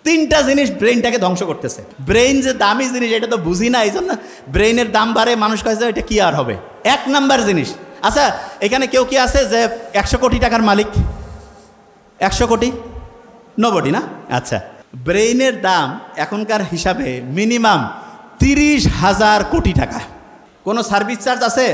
তিনটা জিনিস ব্রেইনটাকে ধ্বংস করতেছে। ব্রেইন যে দামি জিনিস এটা তো বুঝি না, এই জন্য ব্রেইনের দাম বাড়ে, মানুষ কাছে এটা কি আর হবে। 1 নাম্বার জিনিস। আচ্ছা, এখানে কেউ কি আছে যে 100 কোটি টাকার মালিক? 100 কোটি? নোবডি না? আচ্ছা, ব্রেইনের দাম এখনকার হিসাবে মিনিমাম 30,000 কোটি টাকা। কোনো সার্ভিস চার্জ আছে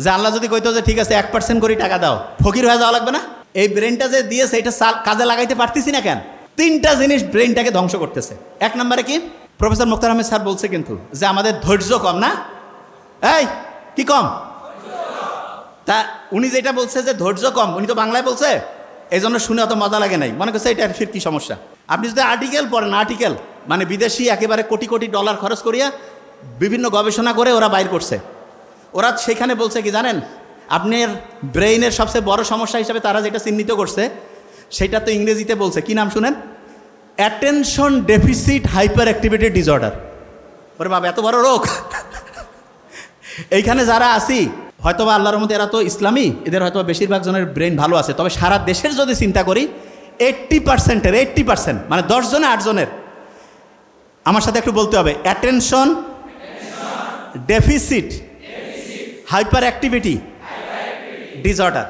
যে আল্লাহ যদি কইতো যে ঠিক আছে 1% করে টাকা দাও, ফকির হয়ে যাওয়া লাগবে না? এই ব্রেনটা যে দিয়েছে এটা কাজে লাগাইতে পারতেছি না কেন? তিনটা জিনিস ব্রেনটাকে ধ্বংস করতেছে। 1 নম্বরে কি? প্রফেসর মুখতার আহমেদ স্যার বলছে কিন্তু যে আমাদের ধৈর্য কম না? এই কি কম? তা উনি যেটা বলছে যে ধৈর্য কম, উনি তো বাংলায় বলছে, এই জন্য শুনে অত মজা লাগে নাই, মনে করছে এটা ফির কি সমস্যা। আপনি যদি আর্টিকেল পড়েন, আর্টিকেল মানে বিদেশি একেবারে কোটি কোটি ডলার খরচ করিয়া বিভিন্ন গবেষণা করে ওরা বাইর করছে। ওরা সেখানে বলছে কি জানেন, আপনার ব্রেইনের সবচেয়ে বড় সমস্যা হিসাবে তারা যেটা চিহ্নিত করছে সেটা তো ইংরেজিতে বলছে, কি নাম শুনেন? Attention deficit hyper activity disorder. ওরে বাবা, এত বড় রোগ! এইখানে যারা আছি হয়তো বা আল্লাহর মধ্যে এরা তো ইসলামী, এদের হয়তো বেশিরভাগ জনের ব্রেন ভালো আছে, তবে সারা দেশের যদি চিন্তা করি 80% মানে 10 জনে 8 জনের, আমার সাথে একটু বলতে হবে, attention deficit hyper activity disorder.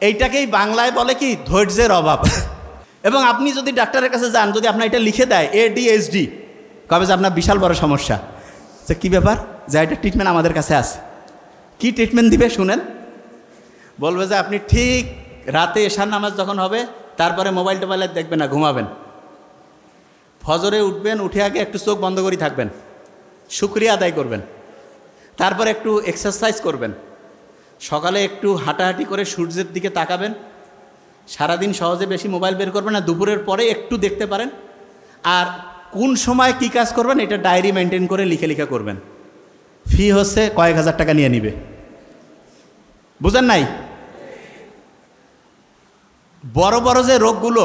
এইটাকেই বাংলায় বলে কি? ধৈর্যের অভাব। এবং আপনি যদি ডাক্তারের কাছে যান, যদি আপনার এটা লিখে দেয় ADHD, কবে যে আপনার বিশাল বড় সমস্যা। যে কী ব্যাপার, যে এটা ট্রিটমেন্ট আমাদের কাছে আছে। কি ট্রিটমেন্ট দিবে শুনেন? বলবে যে আপনি ঠিক রাতে এশার নামাজ যখন হবে তারপরে মোবাইল টোবাইলে দেখবেন না, ঘুমাবেন। ফজরে উঠবেন, উঠে আগে একটু চোখ বন্ধ করে থাকবেন, শুকরিয়া আদায় করবেন, তারপর একটু এক্সারসাইজ করবেন, সকালে একটু হাঁটাহাঁটি করে সূর্যের দিকে তাকাবেন, সারাদিন সহজে বেশি মোবাইল বের করবেন না, দুপুরের পরে একটু দেখতে পারেন, আর কোন সময় কি কাজ করবেন এটা ডায়েরি মেনটেন করে লিখে লিখে করবেন। ফি হচ্ছে কয়েক হাজার টাকা নিয়ে নিবে, বুঝেন নাই? বড় বড় যে রোগগুলো,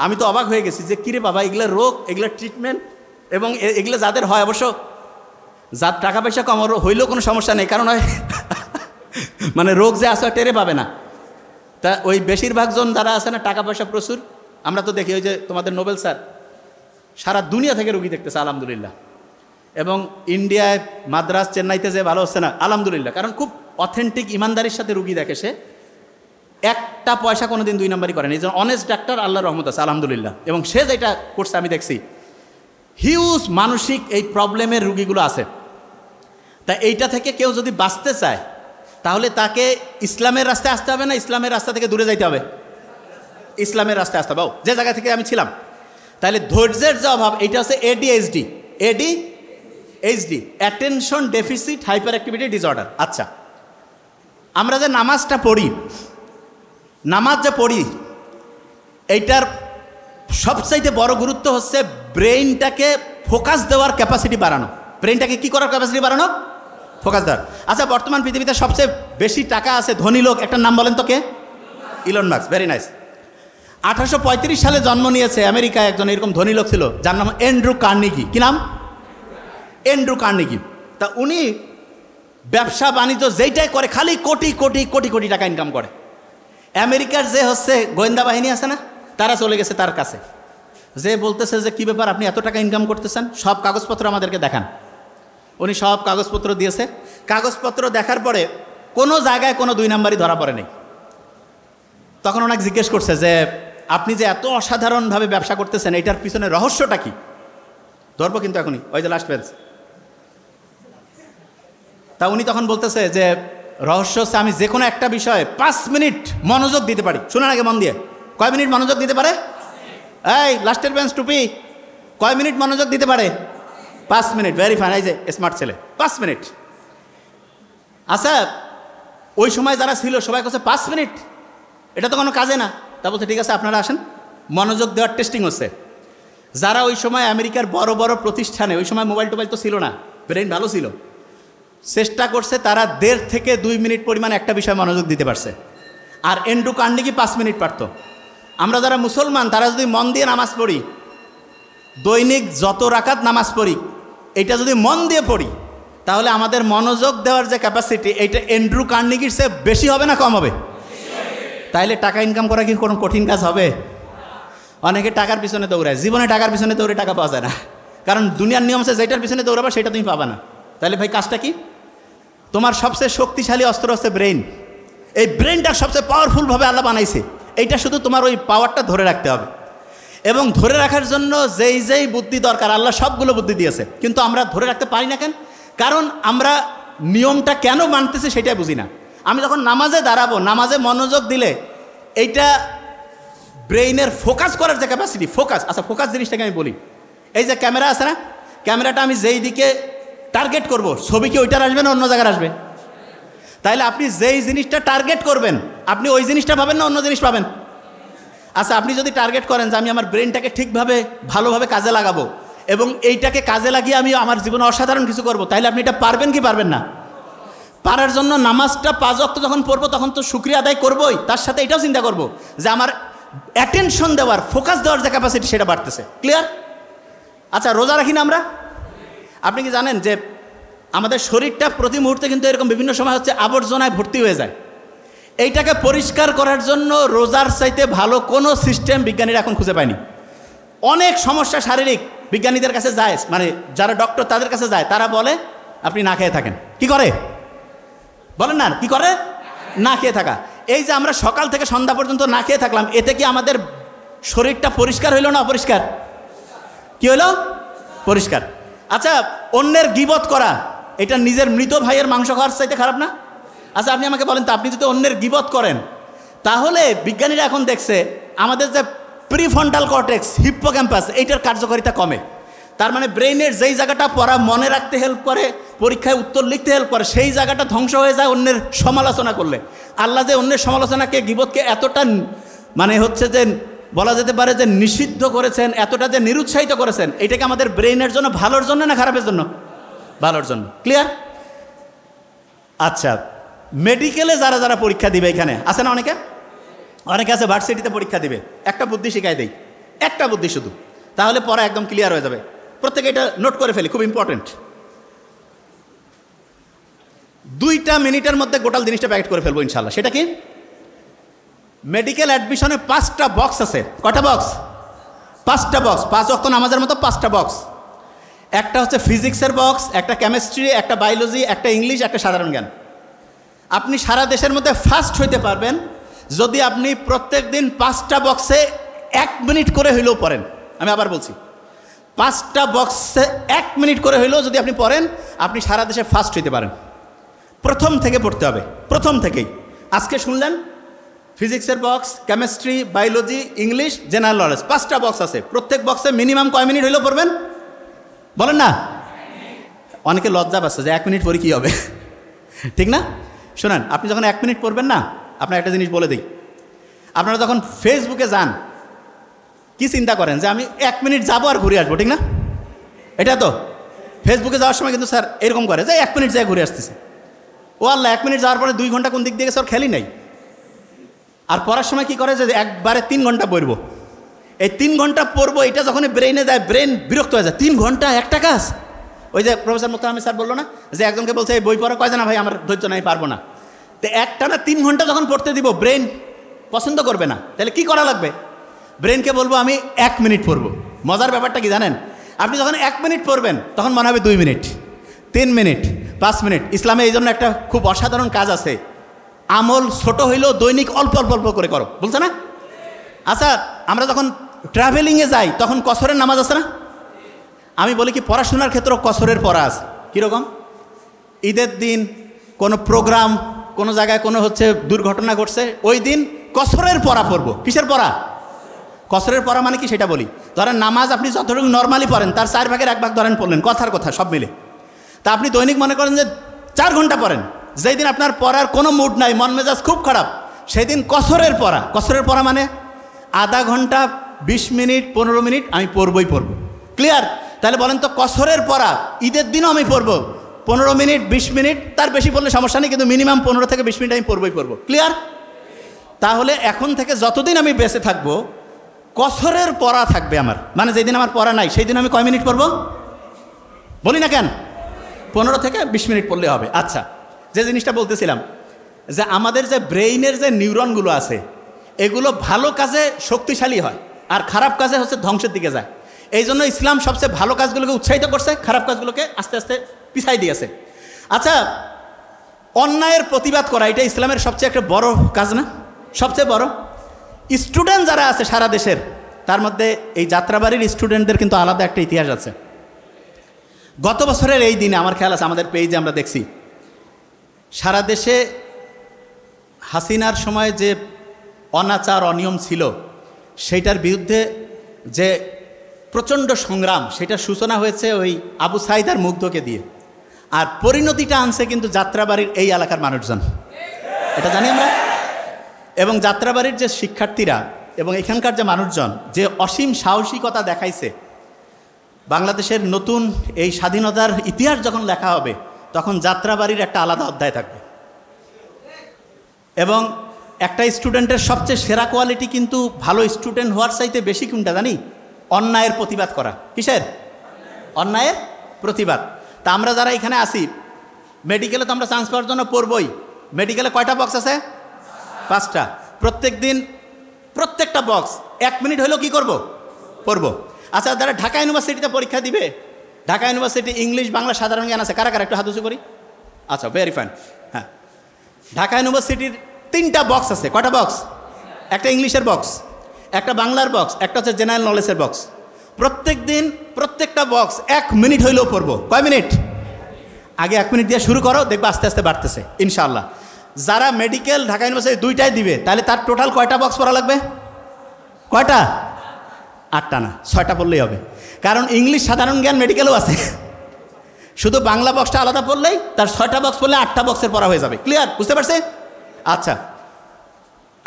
আমি তো অবাক হয়ে গেছি যে কিরে বাবা, এগুলো রোগ, এগুলো ট্রিটমেন্ট, এবং এগুলো যাদের হয়, অবশ্য যার টাকা পয়সা কম হইলেও কোনো সমস্যা নেই, কারণ হয় মানে রোগ যে আসে টেরে পাবে না। তা ওই বেশিরভাগ জন যারা আছে না, টাকা পয়সা প্রচুর, আমরা তো দেখি ওই যে তোমাদের নোবেল স্যার সারা দুনিয়া থেকে রুগী দেখতেছে আলহামদুলিল্লাহ, এবং ইন্ডিয়ায় মাদ্রাস চেন্নাইতে যে ভালো হচ্ছে না আলহামদুলিল্লাহ, কারণ খুব অথেন্টিক ইমানদারির সাথে রুগী দেখে, সে একটা পয়সা কোনো দিন 2 নাম্বারই করেন, এই জন্য অনেস্ট ডাক্তার, আল্লাহর রহমত আছে আলহামদুলিল্লাহ। এবং সে যেটা করছে আমি দেখছি, হিউজ মানসিক এই প্রবলেমের রুগীগুলো আছে। তা এইটা থেকে কেউ যদি বাঁচতে চায় তাহলে তাকে ইসলামের রাস্তায় আসতে হবে না ইসলামের রাস্তা থেকে দূরে যাইতে হবে? ইসলামের রাস্তায় আসতে হবে। যে জায়গা থেকে আমি ছিলাম, তাহলে ধৈর্যের যে অভাব, এইটা হচ্ছে ADHD, attention deficit hyper activity disorder. আচ্ছা, আমরা যে নামাজটা পড়ি, নামাজ যে পড়ি, এইটার সবচাইতে বড় গুরুত্ব হচ্ছে ব্রেইনটাকে ফোকাস দেওয়ার ক্যাপাসিটি বাড়ানো। ব্রেইনটাকে কি করার ক্যাপাসিটি বাড়ানো? ফোকাস দেওয়ার। আচ্ছা, বর্তমান পৃথিবীতে সবচেয়ে বেশি টাকা আছে ধনী লোক, একটা নাম বলেন তো কে? Elon Musk. Very nice. 1835 সালে জন্ম নিয়েছে আমেরিকায় একজন এরকম ধনী লোক ছিল, যার নাম অ্যান্ড্রু কার্নেগি। কি নাম? Andrew Carnegie. তা উনি ব্যবসা বাণিজ্য যেইটাই করে খালি কোটি কোটি কোটি কোটি টাকা ইনকাম করে। আমেরিকার যে হচ্ছে গোয়েন্দা বাহিনী আছে না, তারা চলে গেছে তার কাছে, যে বলতেছে যে কী ব্যাপার, আপনি এত টাকা ইনকাম করতেছেন, সব কাগজপত্র আমাদেরকে দেখান। উনি সব কাগজপত্র দিয়েছে। কাগজপত্র দেখার পরে কোনো জায়গায় কোনো 2 নাম্বারই ধরা পড়ে নেই। তখন ওনাকে জিজ্ঞেস করছে যে আপনি যে এত অসাধারণভাবে ব্যবসা করতেছেন, এটার পিছনে রহস্যটা কি? ধরবো কিন্তু এখনই, ওই যে লাস্ট পেজ। তা উনি তখন বলতেছে যে রহস্য হচ্ছে আমি যে কোনো একটা বিষয়ে 5 মিনিট মনোযোগ দিতে পারি। শুনুন আগে মন দিয়ে, কয় মিনিট মনোযোগ দিতে পারে? এই লাস্টের বেঞ্চ টুপি, কয় মিনিট মনোযোগ দিতে পারে? 5 মিনিট। ভেরি ফাইন, এই যে স্মার্ট ছেলে, 5 মিনিট। আচ্ছা, ওই সময় যারা ছিল সবাই কাছে 5 মিনিট, এটা তো কোনো কাজে না। তা বলছে ঠিক আছে আপনারা আসেন, মনোযোগ দেওয়ার টেস্টিং হচ্ছে। যারা ওই সময় আমেরিকার বড় বড় প্রতিষ্ঠানে, ওই সময় মোবাইল টোবাইল তো ছিল না, ব্রেন ভালো ছিল, চেষ্টা করছে, তারা 1.5 থেকে 2 মিনিট পরিমাণ একটা বিষয়ে মনোযোগ দিতে পারছে। আর অ্যান্ড্রু কার্নেগি 5 মিনিট পারত। আমরা যারা মুসলমান, তারা যদি মন দিয়ে নামাজ পড়ি, দৈনিক যত রাকাত নামাজ পড়ি, এটা যদি মন দিয়ে পড়ি, তাহলে আমাদের মনোযোগ দেওয়ার যে ক্যাপাসিটি, এইটা অ্যান্ড্রু কার্নেগির চেয়ে বেশি হবে না কম হবে? তাইলে টাকা ইনকাম করা কি কোনো কঠিন কাজ হবে? অনেকে টাকার পিছনে দৌড়ায়, জীবনে টাকার পিছনে দৌড়ে টাকা পাওয়া যায় না, কারণ দুনিয়ার নিয়ম আছে যেটার পিছনে দৌড়াবা সেটা তুমি পাবা না। তাহলে ভাই কাজটা কি? তোমার সবচেয়ে শক্তিশালী অস্ত্র হচ্ছে ব্রেইন। এই ব্রেইনটা সবচেয়ে পাওয়ারফুলভাবে আল্লাহ বানাইছে, এইটা শুধু তোমার ওই পাওয়ারটা ধরে রাখতে হবে। এবং ধরে রাখার জন্য যেই যেই বুদ্ধি দরকার আল্লাহ সবগুলো বুদ্ধি দিয়েছে, কিন্তু আমরা ধরে রাখতে পারি না কেন? কারণ আমরা নিয়মটা কেন মানতেছি সেটাই বুঝি না। আমি যখন নামাজে দাঁড়াবো, নামাজে মনোযোগ দিলে এইটা ব্রেইনের ফোকাস করার যে ক্যাপাসিটি, ফোকাস, আচ্ছা ফোকাস জিনিসটাকে আমি বলি, এই যে ক্যামেরা আছে না, ক্যামেরাটা আমি যেই দিকে টার্গেট করব, ছবি কি ওইটার আসবে না অন্য জায়গায় আসবে? তাইলে আপনি যেই জিনিসটা টার্গেট করবেন আপনি ওই জিনিসটা পাবেন না অন্য জিনিস পাবেন? আচ্ছা আপনি যদি টার্গেট করেন যে আমি আমার ব্রেনটাকে ঠিকভাবে ভালোভাবে কাজে লাগাবো এবং এইটাকে কাজে লাগিয়ে আমি আমার জীবনে অসাধারণ কিছু করব, তাইলে আপনি এটা পারবেন কি পারবেন না? পারার জন্য নামাজটা 5 ওয়াক্ত যখন পড়বো তখন তো শুকরিয়া আদায় করবোই, তার সাথে এটাও চিন্তা করব যে আমার অ্যাটেনশন দেওয়ার, ফোকাস দেওয়ার যে ক্যাপাসিটি সেটা বাড়তেছে। ক্লিয়ার? আচ্ছা রোজা রাখি না আমরা? আপনি কি জানেন যে আমাদের শরীরটা প্রতি মুহূর্তে কিন্তু এরকম বিভিন্ন সময় হচ্ছে আবর্জনায় ভর্তি হয়ে যায়। এইটাকে পরিষ্কার করার জন্য রোজার চাইতে ভালো কোনো সিস্টেম বিজ্ঞানীরা এখন খুঁজে পায়নি। অনেক সমস্যা শারীরিক বিজ্ঞানীদের কাছে যায়, মানে যারা ডক্টর তাদের কাছে যায়, তারা বলে আপনি না খেয়ে থাকেন। কি করে বলেন না, কি করে? না খেয়ে থাকা। এই যে আমরা সকাল থেকে সন্ধ্যা পর্যন্ত না খেয়ে থাকলাম, এতে কি আমাদের শরীরটা পরিষ্কার হইল না অপরিষ্কার? কি হইল? পরিষ্কার। আচ্ছা অন্যের গীবত করা, এটা নিজের মৃত ভাইয়ের মাংস খাওয়ার চাইতে খারাপ না? আচ্ছা আপনি আমাকে বলেন তো, আপনি যদি অন্যের গীবত করেন তাহলে বিজ্ঞানীরা এখন দেখছে আমাদের যে প্রিফ্রন্টাল কর্টেক্স, হিপ্পোক্যাম্পাস, এইটার কার্যকারিতা কমে। তার মানে ব্রেইনের যেই জায়গাটা পড়া মনে রাখতে হেল্প করে, পরীক্ষায় উত্তর লিখতে হেল্প করে, সেই জায়গাটা ধ্বংস হয়ে যায় অন্যের সমালোচনা করলে। আল্লাহ যে অন্যের সমালোচনাকে, গীবতকে এতটা মানে হচ্ছে যে বলা যেতে পারে যে নিষিদ্ধ করেছেন, এতটা যে নিরুৎসাহিত করেছেন, এটাকে আমাদের ব্রেইনের জন্য ভালোর জন্য না খারাপের জন্য? ভালোর জন্য। ক্লিয়ার? আচ্ছা মেডিকেলে যারা যারা পরীক্ষা দিবে, এখানে আছে না অনেকে, অনেকে আছে ভার্সিটিতে পরীক্ষা দিবে, একটা বুদ্ধি শিখাই দেই, একটা বুদ্ধি শুধু, তাহলে পড়া একদম ক্লিয়ার হয়ে যাবে। প্রত্যেকে এটা নোট করে ফেলি, খুব ইম্পর্টেন্ট। 2 মিনিটের মধ্যে গোটাল জিনিসটা প্যাকেট করে ফেলবো ইনশাল্লাহ। সেটা কি? মেডিকেল অ্যাডমিশনে 5টা বক্স আছে। কটা বক্স? 5টা বক্স। 5 ওয়াক্ত নামাজের মতো 5টা বক্স। একটা হচ্ছে ফিজিক্সের বক্স, একটা কেমিস্ট্রি, একটা বায়োলজি, একটা ইংলিশ, একটা সাধারণ জ্ঞান। আপনি সারা দেশের মধ্যে ফার্স্ট হইতে পারবেন যদি আপনি প্রত্যেক দিন 5টা বক্সে 1 মিনিট করে হইলেও পড়েন। আমি আবার বলছি, 5টা বক্সে 1 মিনিট করে হইলেও যদি আপনি পড়েন, আপনি সারা দেশে ফার্স্ট হইতে পারেন। প্রথম থেকে পড়তে হবে, প্রথম থেকেই। আজকে শুনলেন ফিজিক্সের box, chemistry, biology, English, general knowledge, 5টা বক্স আছে। প্রত্যেক বক্সে মিনিমাম কয় মিনিট হইলেও পড়বেন বলেন না? অনেকে লজ্জা পাচ্ছে যে 1 মিনিট পরে কী হবে, ঠিক না? শোনেন, আপনি যখন 1 মিনিট পড়বেন না, আপনার একটা জিনিস বলে দিই, আপনারা যখন ফেসবুকে যান কি চিন্তা করেন যে আমি 1 মিনিট যাবো আর ঘুরে আসবো, ঠিক না? এটা তো ফেসবুকে যাওয়ার সময় কিন্তু স্যার এরকম করে যে 1 মিনিট যায় ঘুরে আসতেছে। ও আল্লাহ, 1 মিনিট যাওয়ার পরে 2 ঘন্টা কোন দিক দিয়ে গেছে ওর খেয়ালই নাই। আর পড়ার সময় কি করে যে একবারে 3 ঘন্টা পড়বো, এই 3 ঘন্টা পড়বো, এটা যখন ব্রেইনে যায় ব্রেন বিরক্ত হয়ে যায়। 3 ঘন্টা একটা কাজ। ওই যে প্রফেসর মোত্তাহামিদ স্যার বললো না যে একজনকে বলছে এই বই পড়া, কয় জানা ভাই আমার ধৈর্য নাই, পারবো না। তো একটানা 3 ঘন্টা যখন পড়তে দিব ব্রেন পছন্দ করবে না। তাহলে কি করা লাগবে? ব্রেনকে বলবো আমি 1 মিনিট পড়বো। মজার ব্যাপারটা কি জানেন? আপনি যখন 1 মিনিট পড়বেন তখন মনে হবে 2 মিনিট, 3 মিনিট, 5 মিনিট। ইসলামে এই জন্য একটা খুব অসাধারণ কাজ আছে, আমল ছোট হইলেও দৈনিক অল্প অল্প অল্প করে করো, বলছে না? আচ্ছা আমরা যখন ট্রাভেলিংয়ে যাই তখন কসরের নামাজ আছে না? আমি বলি কি পড়াশোনার ক্ষেত্রেও কসরের পড়া আছে। কীরকম? ঈদের দিন কোনো প্রোগ্রাম, কোনো জায়গায় কোনো হচ্ছে দুর্ঘটনা ঘটছে, ওই দিন কসরের পড়া পড়বো। কিসের পড়া? কসরের পড়া মানে কি সেটা বলি। ধরেন নামাজ আপনি যতটুকু নর্মালি পড়েন তার 4 ভাগের 1 ভাগ ধরেন পড়লেন, কথার কথা সব মিলে। তা আপনি দৈনিক মনে করেন যে 4 ঘন্টা পড়েন, যেই দিন আপনার পড়ার কোনো মুড নাই, মন মেজাজ খুব খারাপ, সেই দিন কসরের পড়া। কসরের পড়া মানে আধা ঘন্টা, 20 মিনিট, 15 মিনিট আমি পড়বই পড়বো। ক্লিয়ার? তাহলে বলেন তো কসরের পড়া ঈদের দিনও আমি পড়বো 15 মিনিট, 20 মিনিট, তার বেশি পড়লে সমস্যা নেই, কিন্তু মিনিমাম 15 থেকে 20 মিনিট আমি পড়বই পড়বো। ক্লিয়ার? তাহলে এখন থেকে যতদিন আমি বেঁচে থাকবো কসরের পড়া থাকবে আমার, মানে যেদিন আমার পড়া নাই সেই দিন আমি কয় মিনিট পড়বো বলি না কেন? 15 থেকে 20 মিনিট পড়লে হবে। আচ্ছা, যে জিনিসটা বলতেছিলাম যে আমাদের যে ব্রেইনের যে নিউরনগুলো আছে এগুলো ভালো কাজে শক্তিশালী হয়, আর খারাপ কাজে হচ্ছে ধ্বংসের দিকে যায়। এই জন্য ইসলাম সবচেয়ে ভালো কাজগুলোকে উৎসাহিত করছে, খারাপ কাজগুলোকে আস্তে আস্তে পিছাই দিয়েছে। আচ্ছা, অন্যায়ের প্রতিবাদ করা এটা ইসলামের সবচেয়ে একটা বড় কাজ না? সবচেয়ে বড়। স্টুডেন্ট যারা আছে সারা দেশের, তার মধ্যে এই যাত্রাবাড়ির স্টুডেন্টদের কিন্তু আলাদা একটা ইতিহাস আছে। গত বছরের এই দিনে আমার খেয়াল আছে, আমাদের পেজে আমরা দেখছি সারা দেশে হাসিনার সময় যে অনাচার অনিয়ম ছিল সেইটার বিরুদ্ধে যে প্রচণ্ড সংগ্রাম, সেটার সূচনা হয়েছে ওই আবু সাইদ আর মুগ্ধকে দিয়ে, আর পরিণতিটা আনছে কিন্তু যাত্রাবাড়ির এই এলাকার মানুষজন, এটা জানি আমরা। এবং যাত্রাবাড়ির যে শিক্ষার্থীরা এবং এখানকার যে মানুষজন যে অসীম সাহসিকতা দেখাইছে, বাংলাদেশের নতুন এই স্বাধীনতার ইতিহাস যখন লেখা হবে তখন যাত্রাবাড়ির একটা আলাদা অধ্যায় থাকবে। এবং একটা স্টুডেন্টের সবচেয়ে সেরা কোয়ালিটি কিন্তু ভালো স্টুডেন্ট হওয়ার চাইতে বেশি কোনটা জানি? অন্যায়ের প্রতিবাদ করা। কিসের? অন্যায়ের প্রতিবাদ। তা আমরা যারা এখানে আসি, মেডিকেলে তো আমরা চান্স পাওয়ার জন্য পড়বই। মেডিকেলে কয়টা বক্স আছে? 5টা। প্রত্যেক দিন প্রত্যেকটা বক্স 1 মিনিট হলেও কি করব? পড়ব। আচ্ছা, যারা ঢাকা ইউনিভার্সিটিতে পরীক্ষা দিবে, ঢাকা ইউনিভার্সিটি ইংলিশ বাংলা সাধারণ জ্ঞান আছে, কারা কারা একটু হাত উঁচু করি। আচ্ছা, ভেরি ফাইন। হ্যাঁ, ঢাকা ইউনিভার্সিটির 3টা বক্স আছে। কয়টা বক্স? একটা ইংলিশের বক্স, একটা বাংলার বক্স, একটা হচ্ছে জেনারেল নলেজের বক্স। প্রত্যেক দিন প্রত্যেকটা বক্স 1 মিনিট হইলেও পড়বো। কয় মিনিট? আগে 1 মিনিট দিয়ে শুরু করো, দেখবে আস্তে আস্তে বাড়তেছে ইনশাআল্লাহ। যারা মেডিকেল ঢাকা ইউনিভার্সিটি 2টাই দিবে, তাহলে তার টোটাল কয়টা বক্স পড়া লাগবে? কয়টা? 8টা না, 6টা পড়লেই হবে। কারণ ইংলিশ সাধারণ জ্ঞান মেডিকেলও আছে, শুধু বাংলা বক্সটা আলাদা পড়লেই তার 6টা বক্স পড়লে 8টা বক্সের পড়া হয়ে যাবে। ক্লিয়ার? বুঝতে পারছে? আচ্ছা,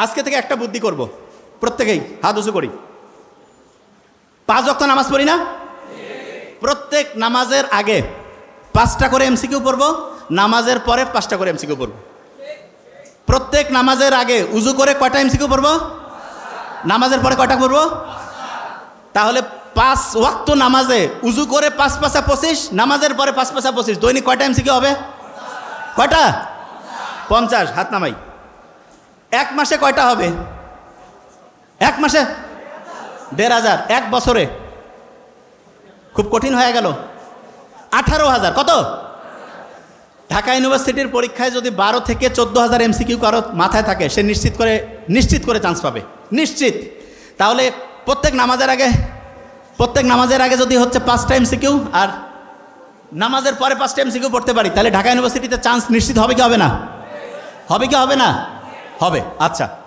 আজকে থেকে একটা বুদ্ধি করব, প্রত্যেকেই হাত উঁচু করি। 5 ওয়াক্ত নামাজ পড়ি না? প্রত্যেক নামাজের আগে 5টা করে এমসিকিউ পড়ব, নামাজের পরে 5টা করে এমসিকিউ পড়ব। প্রত্যেক নামাজের আগে উজু করে কয়টা এমসিকিউ পড়ব? নামাজের পরে কয়টা পড়ব? তাহলে 5 ওয়াক্ত নামাজে উজু করে 5 পাঁচা 25, নামাজের পরে 5 পাঁচা 25, দৈনিক কয়টা এমসিকিউ হবে? কয়টা? 50। হাত নামাই। 1 মাসে কয়টা হবে? 1 মাসে 1500। 1 বছরে খুব কঠিন হয়ে গেল। 18,000। কত? ঢাকা ইউনিভার্সিটির পরীক্ষায় যদি 12 থেকে 14,000 এমসিকিউ কারো মাথায় থাকে, সে নিশ্চিত করে চান্স পাবে, নিশ্চিত। তাহলে প্রত্যেক নামাজের আগে যদি হচ্ছে 5টা এমসিকিউ আর নামাজের পরে 5টা এমসিকিউ পড়তে পারি, তাহলে ঢাকা ইউনিভার্সিটিতে চান্স নিশ্চিত হবে কি হবে না? হবে কি হবে না? হবে। আচ্ছা,